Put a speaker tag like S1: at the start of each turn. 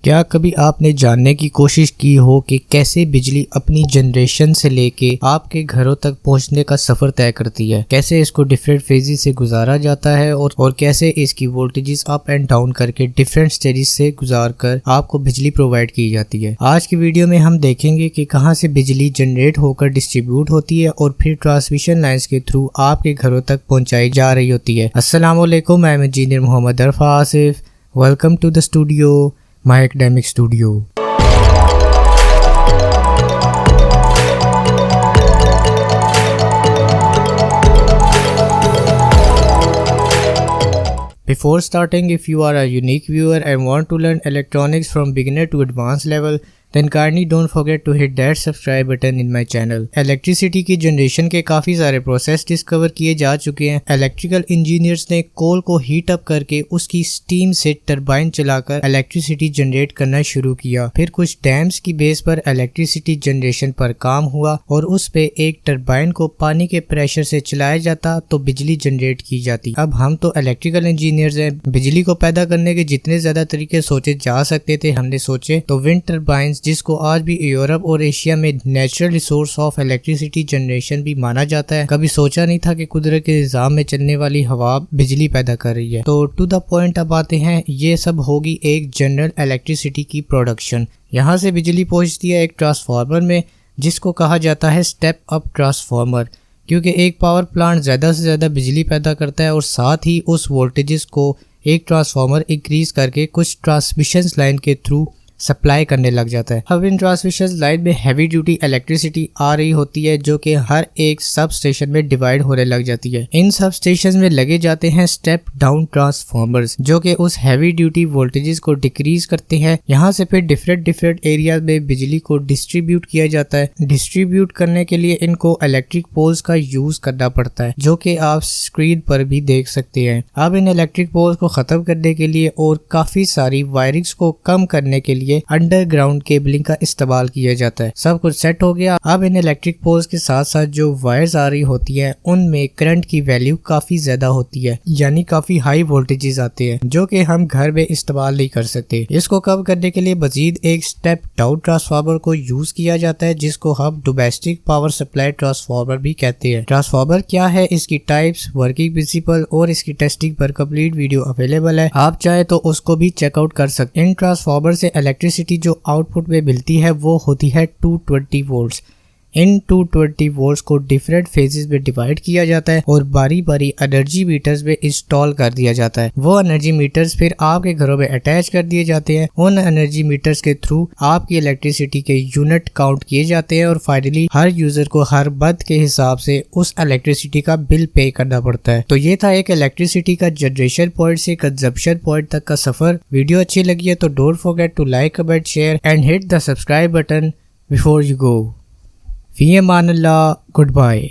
S1: क्या कभी आपने जानने की कोशिश की हो कि कैसे बिजली अपनी जनरेशन से लेके आपके घरों तक पहुंचने का सफर तय करती है, कैसे इसको डिफरेंट फेजेस से गुजारा जाता है और कैसे इसकी वोल्टेजेस अप एंड डाउन करके डिफरेंट स्टेजेस से गुजार कर आपको बिजली प्रोवाइड की जाती है। आज की वीडियो में हम देखेंगे कि कहां से बिजली जनरेट होकर डिस्ट्रीब्यूट होती है और फिर ट्रांसमिशन लाइंस के थ्रू आपके घरों तक पहुंचाई जा रही होती है। अस्सलाम वालेकुम, मैं engineer Mohammad Arfa Asif. Welcome to the studio, My Academic Studio. Before starting, if you are a unique viewer and want to learn electronics from beginner to advanced level, then kindly don't forget to hit that subscribe button in my channel. Electricity की generation के काफ़ी सारे process discover किए जा चुके हैं। Electrical engineers ने कोल को हीट अप करके उसकी स्टीम से टरबाइन चलाकर इलेक्ट्रिसिटी जनरेट करना शुरू किया। फिर कुछ डैम्स की बेस पर इलेक्ट्रिसिटी जनरेशन पर काम हुआ और उस पे एक टरबाइन को पानी के प्रेशर से चलाया जाता तो बिजली जनरेट की जाती। अब हम तो इलेक्ट्रिकल इंजीनियर्स हैं, बिजली को पैदा करने के जितने ज्यादा तरीके सोचे जा सकते थे हमने सोचे। तो विंड टरबाइंस, जिसको आज भी यूरोप और एशिया में natural resource of electricity generation भी माना जाता है, कभी सोचा नहीं था कि कुदरत के निजाम में चलने वाली हवा बिजली पैदा कर रही है। तो टू द पॉइंट अब आते हैं, ये सब होगी एक जनरल इलेक्ट्रिसिटी की प्रोडक्शन। यहाँ से बिजली पहुंचती है एक ट्रांसफार्मर में, जिसको कहा जाता है स्टेप अप ट्रांसफार्मर, क्योंकि एक पावर प्लांट ज़्यादा से ज़्यादा बिजली पैदा करता है और साथ ही उस वोल्टेजेस को एक ट्रांसफार्मर इंक्रीज करके कुछ ट्रांसमिशन लाइन के थ्रू सप्लाई करने लग जाता है। अब इन ट्रांसमिशन लाइन में हैवी ड्यूटी इलेक्ट्रिसिटी आ रही होती है, जो कि हर एक सब स्टेशन में डिवाइड होने लग जाती है। इन सब स्टेशन में लगे जाते हैं स्टेप डाउन ट्रांसफार्मर्स, जो कि उस हैवी ड्यूटी वोल्टेजेस को डिक्रीज करते हैं। यहाँ से फिर डिफरेंट एरिया में बिजली को डिस्ट्रीब्यूट किया जाता है। डिस्ट्रीब्यूट करने के लिए इनको इलेक्ट्रिक पोल्स का यूज करना पड़ता है, जो कि आप स्क्रीन पर भी देख सकते हैं। अब इन इलेक्ट्रिक पोल्स को खत्म करने के लिए और काफी सारी वायरिंग्स को कम करने के लिए अंडरग्राउंड केबलिंग का इस्तेमाल किया जाता है। सब कुछ सेट हो गया। अब इन इलेक्ट्रिक पोल्स के साथ साथ जो वायर्स आ रही होती है उनमें करंट की वैल्यू काफी ज्यादा होती है, यानी काफी हाई वोल्टेजेस आते हैं, जो कि हम घर में इस्तेमाल नहीं कर सकते। इसको कम करने के लिए मजीद एक स्टेप डाउन ट्रांसफार्मर को यूज किया जाता है, जिसको हम डोमेस्टिक पावर सप्लाई ट्रांसफार्मर भी कहते हैं। ट्रांसफार्मर क्या है, इसकी टाइप्स, वर्किंग प्रिंसिपल और इसकी टेस्टिंग पर कंप्लीट वीडियो अवेलेबल है, आप चाहे तो उसको भी चेकआउट कर सकते हैं। इन ट्रांसफार्मर से इलेक्ट्रिसिटी जो आउटपुट में मिलती है वो होती है 220 वोल्ट्स। इन 220 वोल्ट्स को डिफरेंट फेजेस में डिवाइड किया जाता है और बारी बारी एनर्जी मीटर्स में इंस्टॉल कर दिया जाता है। वो एनर्जी मीटर्स फिर आपके घरों में अटैच कर दिए जाते हैं। उन एनर्जी मीटर्स के थ्रू आपकी इलेक्ट्रिसिटी के यूनिट काउंट किए जाते हैं और फाइनली हर यूजर को हर मंथ के हिसाब से उस इलेक्ट्रिसिटी का बिल पे करना पड़ता है। तो ये था एक इलेक्ट्रिसिटी का जनरेशन पॉइंट से कंजप्शन पॉइंट तक का सफर। वीडियो अच्छी लगी है तो don't forget to like, comment, share and hit the subscribe button before you go. फी अमान अल्लाह, गुड बाय।